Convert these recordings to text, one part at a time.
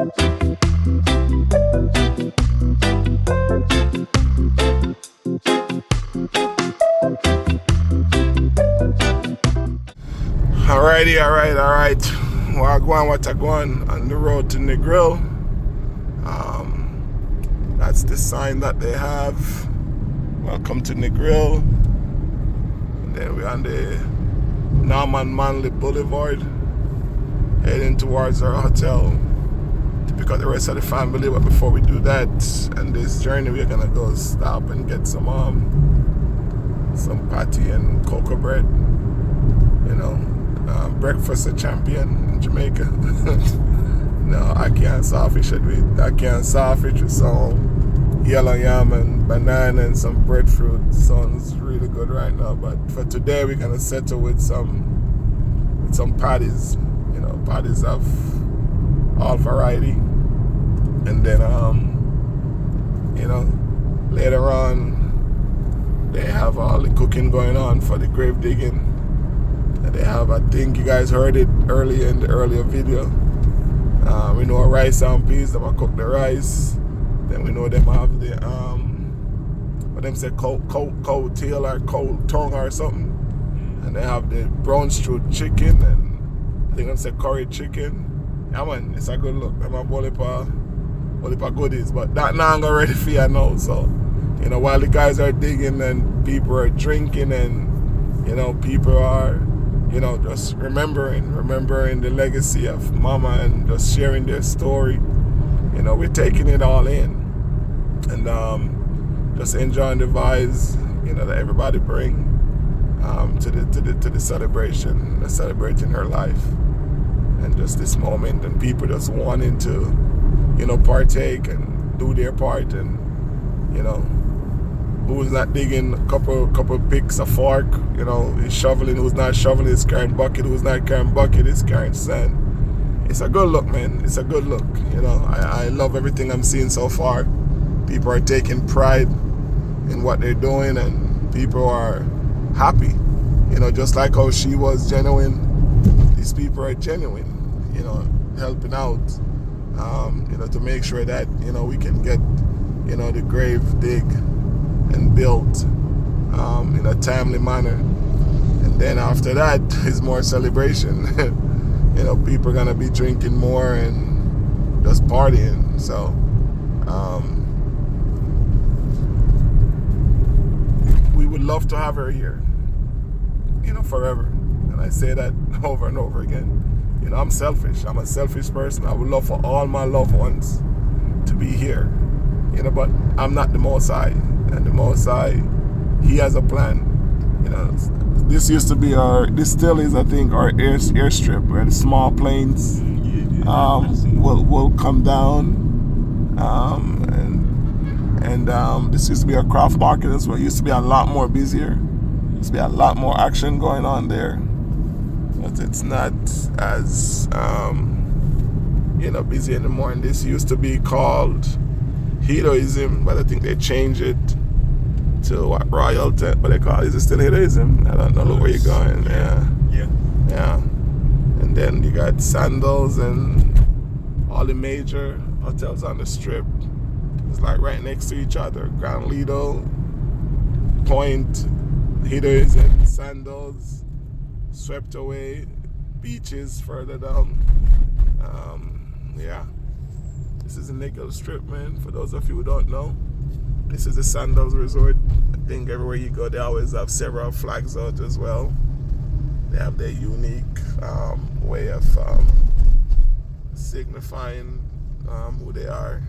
Alright. What I going on the road to Negril. That's the sign that they have. Welcome to Negril. And then we're on the Norman Manley Boulevard, heading towards our hotel to pick up the rest of the family. But before we do that, and this journey, we're gonna go stop and get some patty and cocoa bread. You know, breakfast a champion in Jamaica. No, I can't sawfish it with. I can't sawfish with some yellow yam and banana and some breadfruit. Sounds really good right now. But for today, we're gonna settle with some patties. You know, patties of all variety, and then you know, later on they have all the cooking going on for the grave digging. And they have, I think you guys heard it earlier in the earlier video. We know rice and peas. They will cook the rice. Then we know them have the what them say cow tail or cow tongue or something. And they have the brown stew chicken, and I think them say curry chicken. Yeah man, it's a good look. Them have whole heap of goodies, but that now I'm ready for you now. So, you know, while the guys are digging and people are drinking and, you know, people are, you know, just remembering the legacy of Mama and just sharing their story. You know, we're taking it all in and just enjoying the vibes, you know, that everybody bring to the celebration, celebrating her life and just this moment, and people just wanting to, you know, partake and do their part, and, you know, who's not digging, a couple picks, a fork, you know, is shoveling, who's not shoveling is carrying bucket, who's not carrying bucket is carrying sand. It's a good look, man. It's a good look. You know, I love everything I'm seeing so far. People are taking pride in what they're doing, and people are happy. You know, just like how she was genuine, these people are genuine, you know, helping out, you know, to make sure that, you know, we can get, you know, the grave dig and built in a timely manner. And then after that is more celebration. You know, people are gonna be drinking more and just partying. So we would love to have her here, you know, forever. And I say that over and over again. You know, I'm selfish. I'm a selfish person. I would love for all my loved ones to be here. You know, but I'm not the Most High. And the Most High, He has a plan. You know, this used to be this still is, I think, our airstrip where the small planes will come down. And this used to be a craft market. That's what used to be a lot more busier. Used to be a lot more action going on there. But it's not as, you know, busy anymore. And this used to be called Hedoism, but I think they changed it to what Royalty, but they call it. Is it still Hedoism? I don't know. Look where you're going. Yeah. And then you got Sandals and all the major hotels on the strip. It's like right next to each other. Grand Lido, Point, Hedoism, Sandals, swept away, beaches further down. Yeah. This is the Negril Strip, man. For those of you who don't know, this is the Sandals Resort. I think everywhere you go, they always have several flags out as well. They have their unique way of signifying who they are.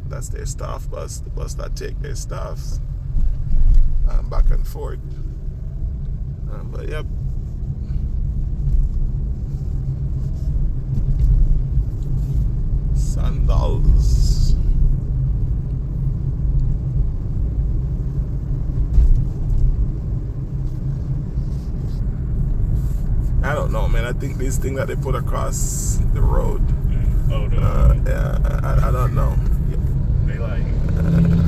That's their staff bus, the bus that take their staffs back and forth. But yep. Sandals. I don't know, man. I think this thing that they put across the road. Yeah, I don't know. They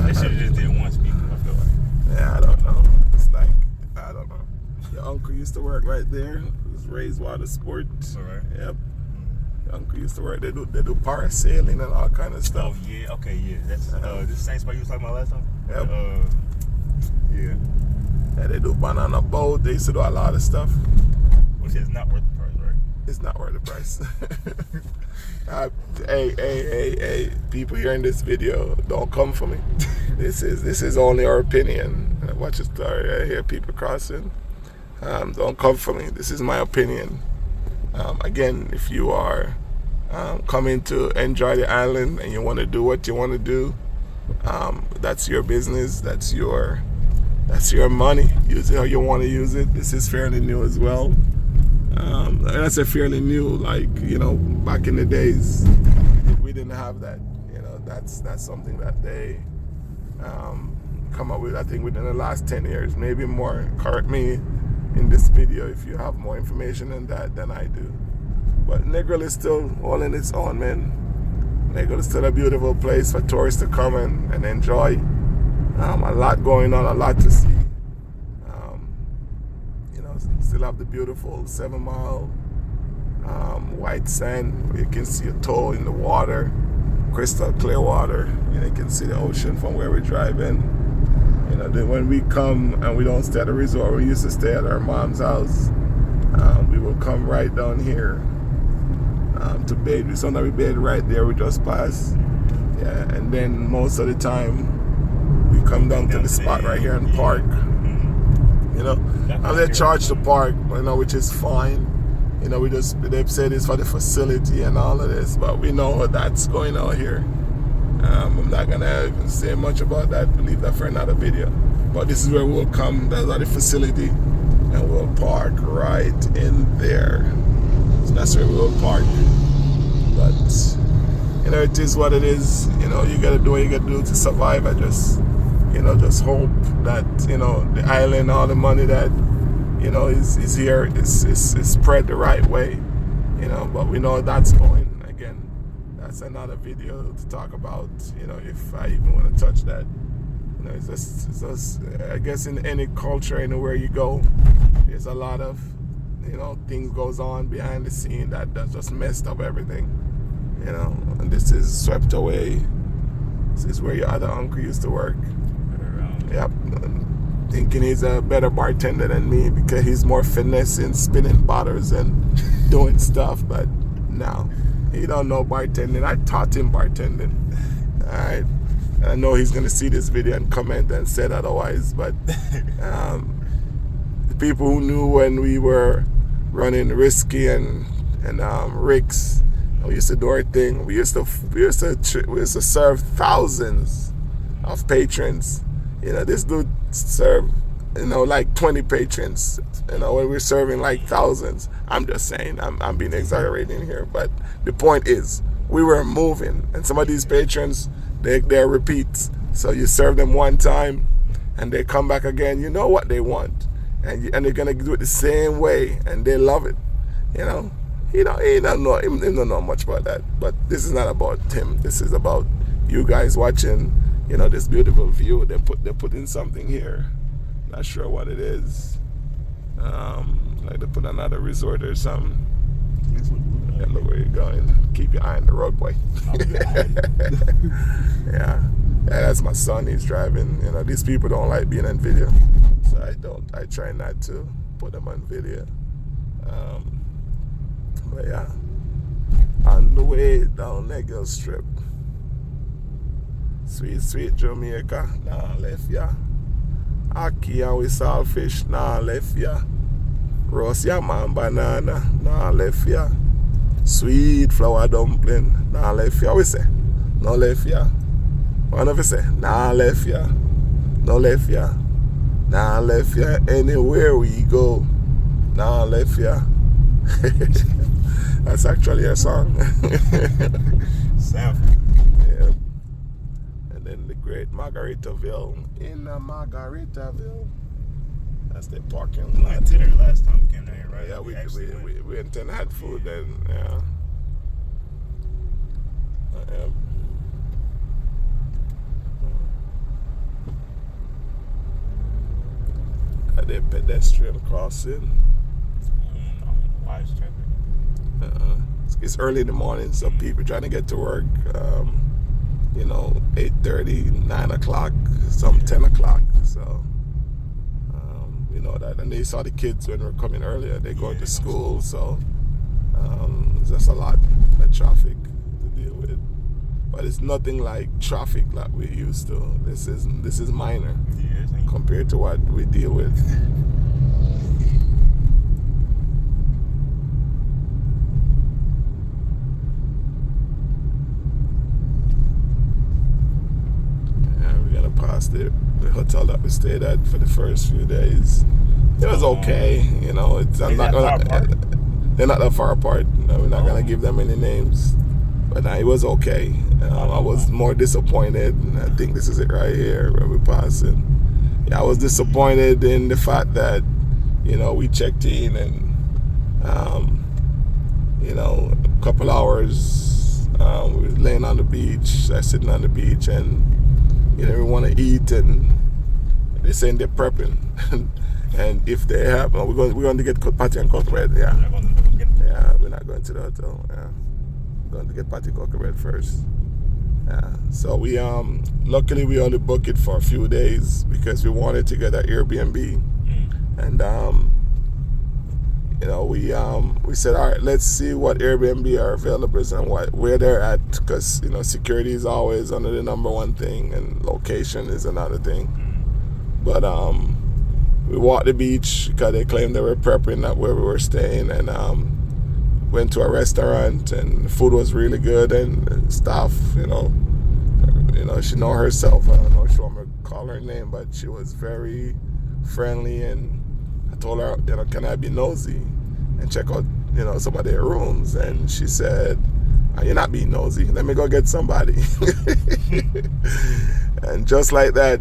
they should have just did one speed. I feel like. Yeah, I don't know. It's like, I don't know. Your uncle used to work right there. It was Ray's Water Sport. All right. Yep. Uncle used to work. They do parasailing and all kind of stuff. Oh yeah, okay, yeah. That's this same spot you was talking about last time. Yep. Yeah. Yeah, they do banana boat. They used to do a lot of stuff. Which is not worth the price, right? It's not worth the price. Hey, people hearing this video, don't come for me. This is only our opinion. Watch the story. I hear people crossing. Don't come for me. This is my opinion. Again, if you are coming to enjoy the island and you want to do what you want to do, that's your business. That's your money. Use it how you want to use it. This is fairly new as well. And I say fairly new, like, back in the days, we didn't have that. That's something that they come up with, I think, within the last 10 years, maybe more. Correct me in this video if you have more information on that than I do. But Negril is still holding its own, man. Negril is still a beautiful place for tourists to come and enjoy. A lot going on, a lot to see. Still have the beautiful 7 Mile white sand where you can see a toe in the water, crystal clear water. You can see the ocean from where we're driving. When we come and we don't stay at the resort, we used to stay at our mom's house. We will come right down here to bathe. Sometimes we bathe right there, we just pass. Yeah, and then most of the time we come down to the spot right here and park. And they charge the park, which is fine. They've said it's for the facility and all of this, but we know that's going on here. I'm not gonna even say much about that. Leave that for another video. But this is where we'll come. That's at the facility, and we'll park right in there. So that's where we'll park. But it is what it is. You gotta do what you gotta do to survive. I just hope that the island, all the money that is here is spread the right way. But we know that's going. Again, that's another video to talk about. If I even want to touch that. It's just I guess in any culture, anywhere you go, there's a lot of things goes on behind the scene that just messed up everything. And this is swept away. This is where your other uncle used to work. Yep, thinking he's a better bartender than me because he's more finessing, spinning bottles and doing stuff. But no, he don't know bartending. I taught him bartending. All right, I know he's gonna see this video and comment and say otherwise. But the people who knew when we were running Risky and Rick's, we used to do our thing. We used to serve thousands of patrons. This dude served, like 20 patrons, when we're serving like thousands. I'm just saying, I'm being exaggerating here, but the point is, we were moving, and some of these patrons, they're repeats. So you serve them one time, and they come back again. You know what they want, and they're gonna do it the same way, and they love it. He don't know much about that, but this is not about him. This is about you guys watching. This beautiful view. They're putting something here. Not sure what it is. Like they put another resort or something. Yeah, look where you're going. Keep your eye on the road, boy. Yeah, that's my son. He's driving. These people don't like being on video, so I try not to put them on video. But yeah, on the way down Negril Strip. Sweet Jamaica, nah left ya. Ackee and with saltfish, nah left ya. Roast yam and banana, nah left ya. Sweet flour dumpling, nah left ya. We say, no left ya. One of us say, nah left ya. No left ya. Nah left ya. Anywhere we go, nah left ya. That's actually a song. Sample. Yeah. In the great Margaritaville. In Margaritaville. That's the parking lot. We went to there last time we came down here, right? Yeah, we went and had food then. Yeah. Got the pedestrian crossing. Why is traffic? It's it's early in the morning, so people trying to get to work. 8:30, 9 o'clock, some 10 o'clock. So that, and they saw the kids when we were coming earlier. They go to school, so it's just a lot of traffic to deal with. But it's nothing like traffic like we used to. This is minor compared to what we deal with. We're gonna pass the hotel that we stayed at for the first few days. It was okay, It's I'm not gonna. They're not that far apart. We're not gonna give them any names, but it was okay. I was more disappointed, and I think this is it right here where we're passing. Yeah, I was disappointed in the fact that we checked in and a couple hours we were laying on the beach, sitting on the beach, and we want to eat, and they're saying they're prepping. And if they have, we're going to get patty and cocoa bread. Yeah, we're not going to the hotel. Yeah, we're going to get patty cocoa bread first. Yeah. So we luckily we only booked it for a few days because we wanted to get an Airbnb, and we said, all right, let's see what Airbnb are available and where they're at, because security is always under the number one thing, and location is another thing. But we walked the beach because they claimed they were prepping at where we were staying, and went to a restaurant, and the food was really good, and staff, she know herself. I don't know if she want me to call her name, but she was very friendly, and I told her, can I be nosy and check out, some of their rooms? And she said, you're not being nosy. Let me go get somebody. And just like that,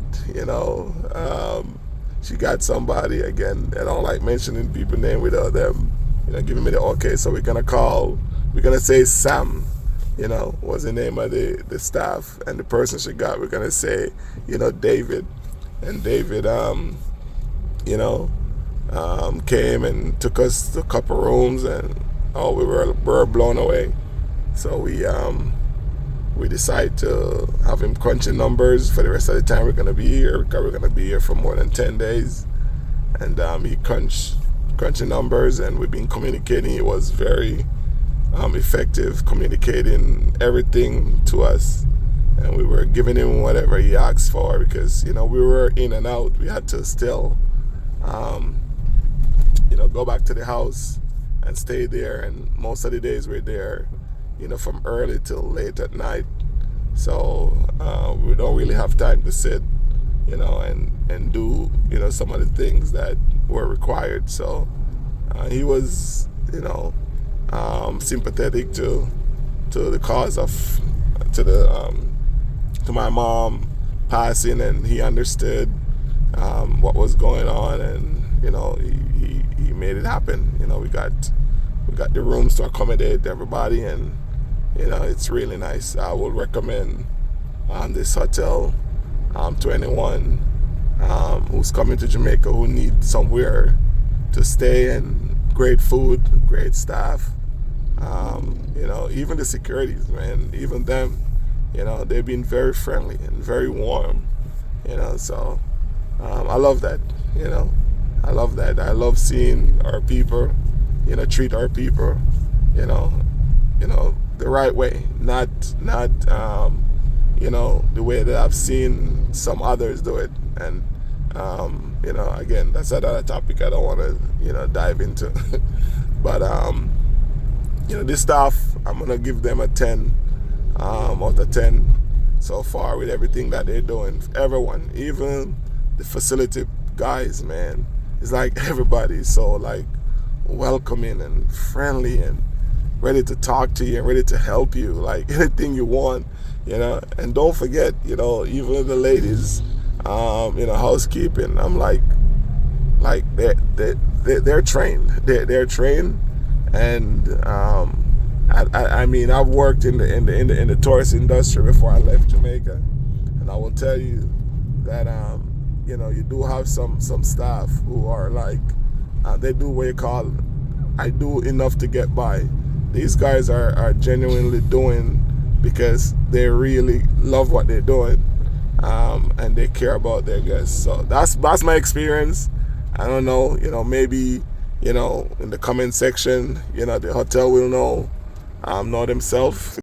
she got somebody. Again, I don't like mentioning people's name without them, giving me the okay. So we're going to say Sam, was the name of the staff. And the person she got, we're going to say, David. And David, came and took us to a couple rooms, and we were blown away. So we decided to have him crunching numbers for the rest of the time we're going to be here, because we're going to be here for more than 10 days. And he crunching numbers, and we've been communicating. He was very effective communicating everything to us, and we were giving him whatever he asked for, because we were in and out. We had to still go back to the house and stay there, and most of the days we're there from early till late at night. So we don't really have time to sit and do some of the things that were required. So he was sympathetic to the cause of to my mom passing, and he understood what was going on, and he made it happen. We got the rooms to accommodate everybody, and it's really nice. I will recommend this hotel to anyone who's coming to Jamaica, who needs somewhere to stay, and great food, great staff. Even the securities, man, even them, they've been very friendly and very warm. So I love that. I love that. I love seeing our people, treat our people, the right way, not the way that I've seen some others do it. And again, that's another topic I don't want to dive into. But this staff, I'm gonna give them a 10 out of 10 so far with everything that they're doing. Everyone, even the facility guys, man, it's like everybody's so like welcoming and friendly and ready to talk to you and ready to help you, like anything you want, and don't forget, even the ladies, housekeeping, I'm like they're trained, they're trained. And I mean, I've worked in the tourist industry before I left Jamaica, and I will tell you that you do have some staff who are like they do what you call, I do enough to get by. these guys are genuinely doing because they really love what they're doing, and they care about their guests. So that's my experience. I don't know, maybe, in the comment section, the hotel will know themselves.